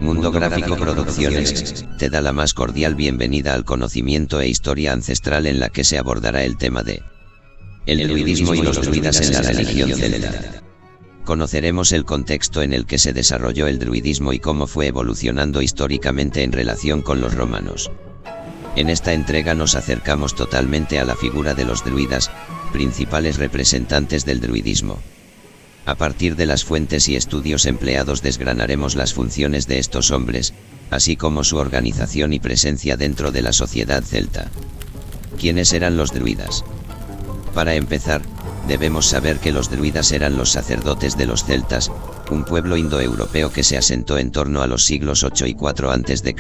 Mundo Gráfico Producciones te da la más cordial bienvenida al conocimiento e historia ancestral, en la que se abordará el tema de el druidismo y los druidas en la religión celta. Conoceremos el contexto en el que se desarrolló el druidismo y cómo fue evolucionando históricamente en relación con los romanos. En esta entrega nos acercamos totalmente a la figura de los druidas, principales representantes del druidismo. A partir de las fuentes y estudios empleados desgranaremos las funciones de estos hombres, así como su organización y presencia dentro de la sociedad celta. ¿Quiénes eran los druidas? Para empezar, debemos saber que los druidas eran los sacerdotes de los celtas, un pueblo indoeuropeo que se asentó en torno a los siglos 8 y 4 a.C.,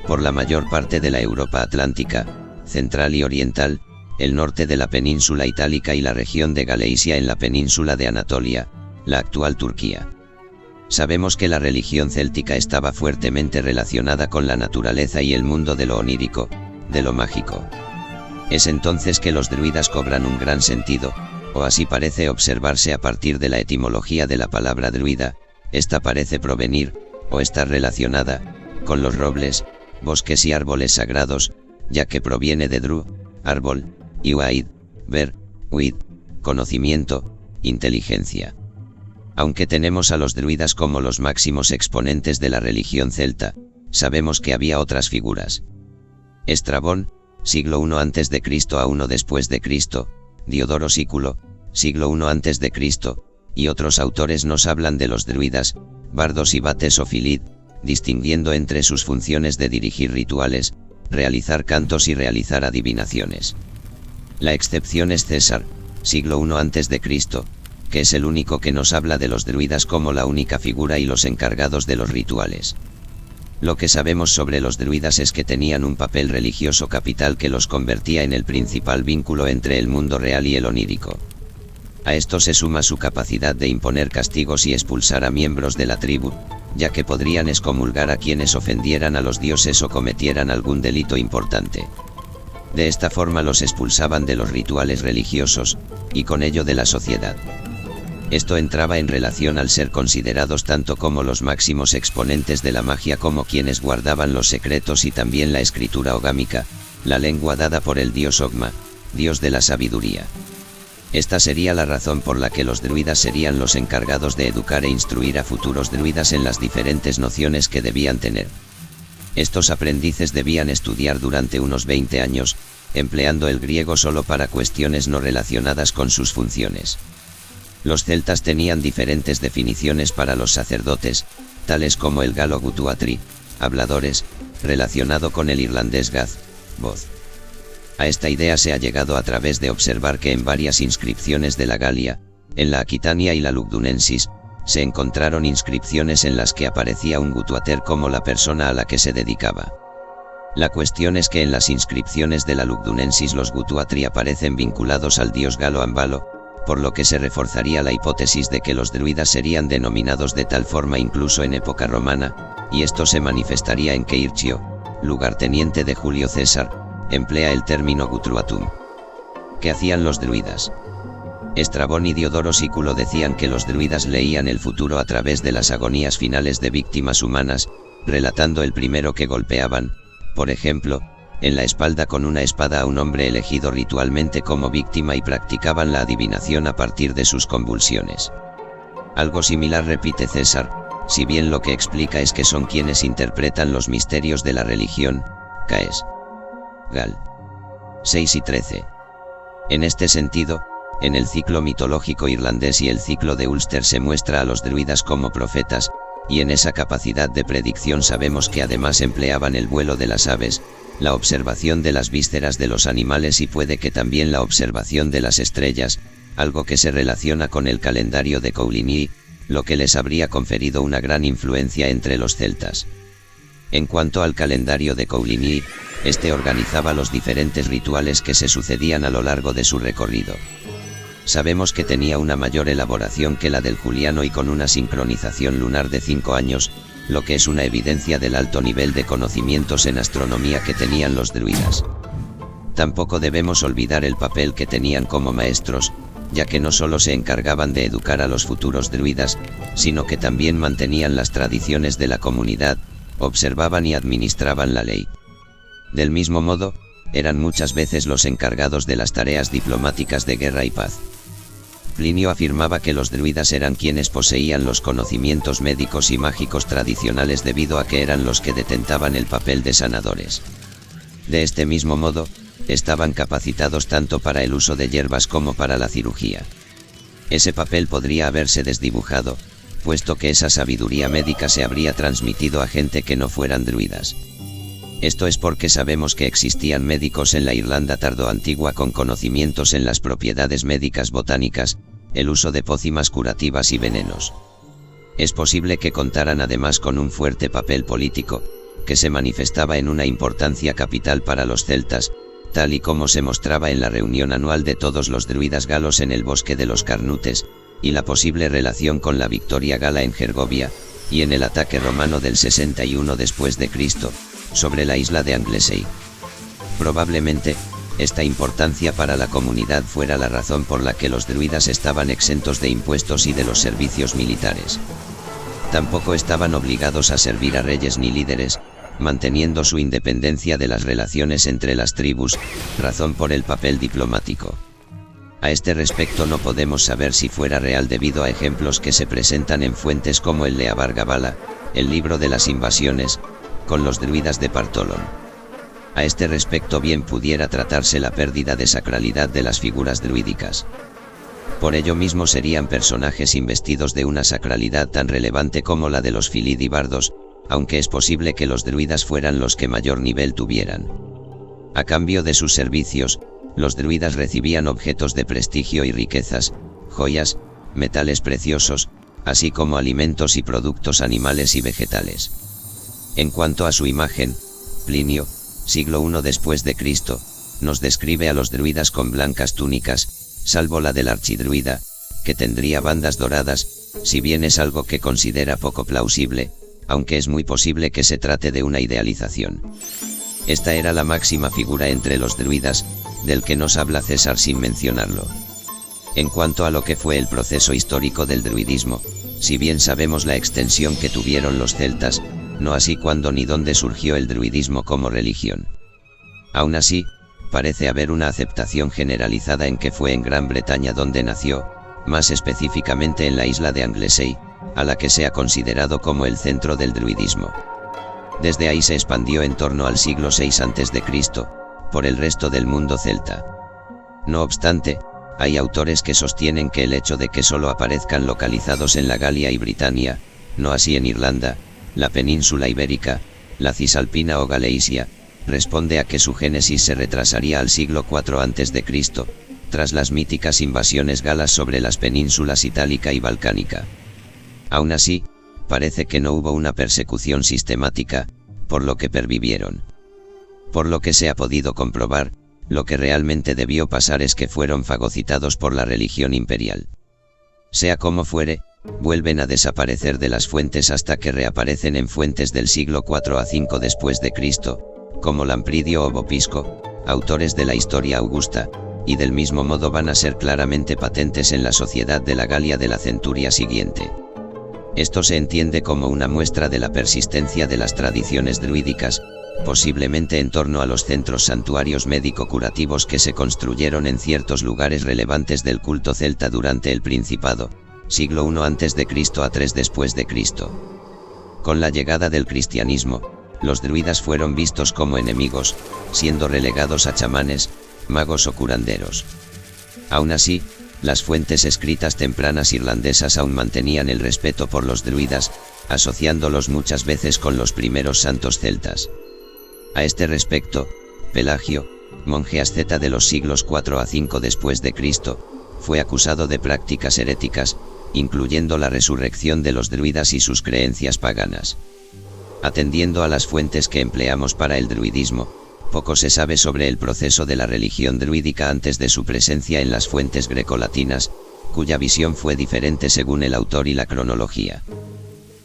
por la mayor parte de la Europa atlántica, central y oriental, el norte de la península itálica y la región de Galicia en la península de Anatolia, la actual Turquía. Sabemos que la religión céltica estaba fuertemente relacionada con la naturaleza y el mundo de lo onírico, de lo mágico. Es entonces que los druidas cobran un gran sentido, o así parece observarse a partir de la etimología de la palabra druida. Esta parece provenir, o estar relacionada, con los robles, bosques y árboles sagrados, ya que proviene de dru, árbol, y waid, ver, uid, conocimiento, inteligencia. Aunque tenemos a los druidas como los máximos exponentes de la religión celta, sabemos que había otras figuras. Estrabón, siglo I a.C. a 1 después de Cristo, Diodoro Sículo, siglo I a.C., y otros autores nos hablan de los druidas, bardos y bates o filid, distinguiendo entre sus funciones de dirigir rituales, realizar cantos y realizar adivinaciones. La excepción es César, siglo I a.C., que es el único que nos habla de los druidas como la única figura y los encargados de los rituales. Lo que sabemos sobre los druidas es que tenían un papel religioso capital que los convertía en el principal vínculo entre el mundo real y el onírico. A esto se suma su capacidad de imponer castigos y expulsar a miembros de la tribu, ya que podrían excomulgar a quienes ofendieran a los dioses o cometieran algún delito importante. De esta forma los expulsaban de los rituales religiosos, y con ello de la sociedad. Esto entraba en relación al ser considerados tanto como los máximos exponentes de la magia como quienes guardaban los secretos y también la escritura ogámica, la lengua dada por el dios Ogma, dios de la sabiduría. Esta sería la razón por la que los druidas serían los encargados de educar e instruir a futuros druidas en las diferentes nociones que debían tener. Estos aprendices debían estudiar durante unos 20 años, empleando el griego solo para cuestiones no relacionadas con sus funciones. Los celtas tenían diferentes definiciones para los sacerdotes, tales como el galo gutuatri, habladores, relacionado con el irlandés gaz, voz. A esta idea se ha llegado a través de observar que en varias inscripciones de la Galia, en la Aquitania y la Lugdunensis, se encontraron inscripciones en las que aparecía un gutuater como la persona a la que se dedicaba. La cuestión es que en las inscripciones de la Lugdunensis los gutuatri aparecen vinculados al dios galo Ambalo, por lo que se reforzaría la hipótesis de que los druidas serían denominados de tal forma incluso en época romana, y esto se manifestaría en que Hircio, lugarteniente de Julio César, emplea el término gutruatum. ¿Qué hacían los druidas? Estrabón y Diodoro Sículo decían que los druidas leían el futuro a través de las agonías finales de víctimas humanas, relatando el primero que golpeaban, por ejemplo, en la espalda con una espada a un hombre elegido ritualmente como víctima, y practicaban la adivinación a partir de sus convulsiones. Algo similar repite César, si bien lo que explica es que son quienes interpretan los misterios de la religión. Caes. Gal. 6 y 13. En este sentido, en el ciclo mitológico irlandés y el ciclo de Ulster se muestra a los druidas como profetas, y en esa capacidad de predicción sabemos que además empleaban el vuelo de las aves, la observación de las vísceras de los animales y puede que también la observación de las estrellas, algo que se relaciona con el calendario de Coligny, lo que les habría conferido una gran influencia entre los celtas. En cuanto al calendario de Coligny, este organizaba los diferentes rituales que se sucedían a lo largo de su recorrido. Sabemos que tenía una mayor elaboración que la del juliano y con una sincronización lunar de 5 años, lo que es una evidencia del alto nivel de conocimientos en astronomía que tenían los druidas. Tampoco debemos olvidar el papel que tenían como maestros, ya que no solo se encargaban de educar a los futuros druidas, sino que también mantenían las tradiciones de la comunidad, observaban y administraban la ley. Del mismo modo, eran muchas veces los encargados de las tareas diplomáticas de guerra y paz. Plinio afirmaba que los druidas eran quienes poseían los conocimientos médicos y mágicos tradicionales debido a que eran los que detentaban el papel de sanadores. De este mismo modo, estaban capacitados tanto para el uso de hierbas como para la cirugía. Ese papel podría haberse desdibujado, puesto que esa sabiduría médica se habría transmitido a gente que no fueran druidas. Esto es porque sabemos que existían médicos en la Irlanda tardoantigua con conocimientos en las propiedades médicas botánicas, el uso de pócimas curativas y venenos. Es posible que contaran además con un fuerte papel político, que se manifestaba en una importancia capital para los celtas, tal y como se mostraba en la reunión anual de todos los druidas galos en el bosque de los Carnutes, y la posible relación con la victoria gala en Gergovia, y en el ataque romano del 61 después de Cristo, sobre la isla de Anglesey. Probablemente, esta importancia para la comunidad fuera la razón por la que los druidas estaban exentos de impuestos y de los servicios militares. Tampoco estaban obligados a servir a reyes ni líderes, manteniendo su independencia de las relaciones entre las tribus, razón por el papel diplomático. A este respecto no podemos saber si fuera real debido a ejemplos que se presentan en fuentes como el Leabhar Gabála, el libro de las invasiones, con los druidas de Partholon. A este respecto bien pudiera tratarse la pérdida de sacralidad de las figuras druídicas. Por ello mismo serían personajes investidos de una sacralidad tan relevante como la de los Filidi bardos, aunque es posible que los druidas fueran los que mayor nivel tuvieran. A cambio de sus servicios, los druidas recibían objetos de prestigio y riquezas, joyas, metales preciosos, así como alimentos y productos animales y vegetales. En cuanto a su imagen, Plinio, siglo I después de Cristo, nos describe a los druidas con blancas túnicas, salvo la del archidruida, que tendría bandas doradas, si bien es algo que considera poco plausible, aunque es muy posible que se trate de una idealización. Esta era la máxima figura entre los druidas, del que nos habla César sin mencionarlo. En cuanto a lo que fue el proceso histórico del druidismo, si bien sabemos la extensión que tuvieron los celtas, no así cuándo ni dónde surgió el druidismo como religión. Aún así, parece haber una aceptación generalizada en que fue en Gran Bretaña donde nació, más específicamente en la isla de Anglesey, a la que se ha considerado como el centro del druidismo. Desde ahí se expandió en torno al siglo VI a.C., por el resto del mundo celta. No obstante, hay autores que sostienen que el hecho de que solo aparezcan localizados en la Galia y Britania, no así en Irlanda, la península ibérica, la Cisalpina o Galeisia, responde a que su génesis se retrasaría al siglo IV a.C., tras las míticas invasiones galas sobre las penínsulas itálica y balcánica. Aún así, parece que no hubo una persecución sistemática, por lo que pervivieron. Por lo que se ha podido comprobar, lo que realmente debió pasar es que fueron fagocitados por la religión imperial. Sea como fuere, vuelven a desaparecer de las fuentes hasta que reaparecen en fuentes del siglo IV a V después de Cristo, como Lampridio o Vopisco, autores de la historia augusta, y del mismo modo van a ser claramente patentes en la sociedad de la Galia de la centuria siguiente. Esto se entiende como una muestra de la persistencia de las tradiciones druídicas, posiblemente en torno a los centros santuarios médico-curativos que se construyeron en ciertos lugares relevantes del culto celta durante el Principado, siglo I a.C. a 3 después de Cristo. Con la llegada del cristianismo, los druidas fueron vistos como enemigos, siendo relegados a chamanes, magos o curanderos. Aún así, las fuentes escritas tempranas irlandesas aún mantenían el respeto por los druidas, asociándolos muchas veces con los primeros santos celtas. A este respecto, Pelagio, monje asceta de los siglos IV a V después de Cristo, fue acusado de prácticas heréticas, incluyendo la resurrección de los druidas y sus creencias paganas. Atendiendo a las fuentes que empleamos para el druidismo, poco se sabe sobre el proceso de la religión druídica antes de su presencia en las fuentes grecolatinas, cuya visión fue diferente según el autor y la cronología.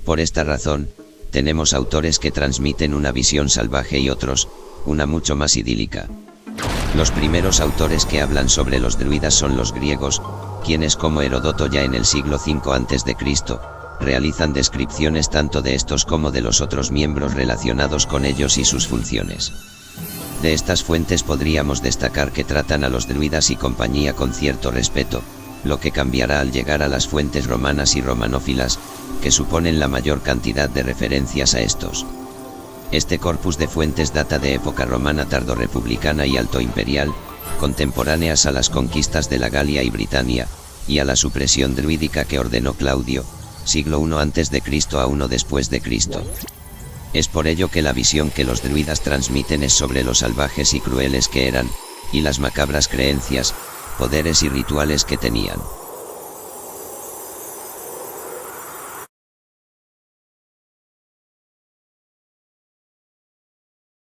Por esta razón, tenemos autores que transmiten una visión salvaje y otros, una mucho más idílica. Los primeros autores que hablan sobre los druidas son los griegos, quienes como Heródoto ya en el siglo V a.C., realizan descripciones tanto de estos como de los otros miembros relacionados con ellos y sus funciones. De estas fuentes podríamos destacar que tratan a los druidas y compañía con cierto respeto, lo que cambiará al llegar a las fuentes romanas y romanófilas, que suponen la mayor cantidad de referencias a estos. Este corpus de fuentes data de época romana tardorrepublicana y altoimperial, contemporáneas a las conquistas de la Galia y Britania, y a la supresión druídica que ordenó Claudio, siglo I a.C. a I después de Cristo. Es por ello que la visión que los druidas transmiten es sobre lo salvajes y crueles que eran, y las macabras creencias, poderes y rituales que tenían.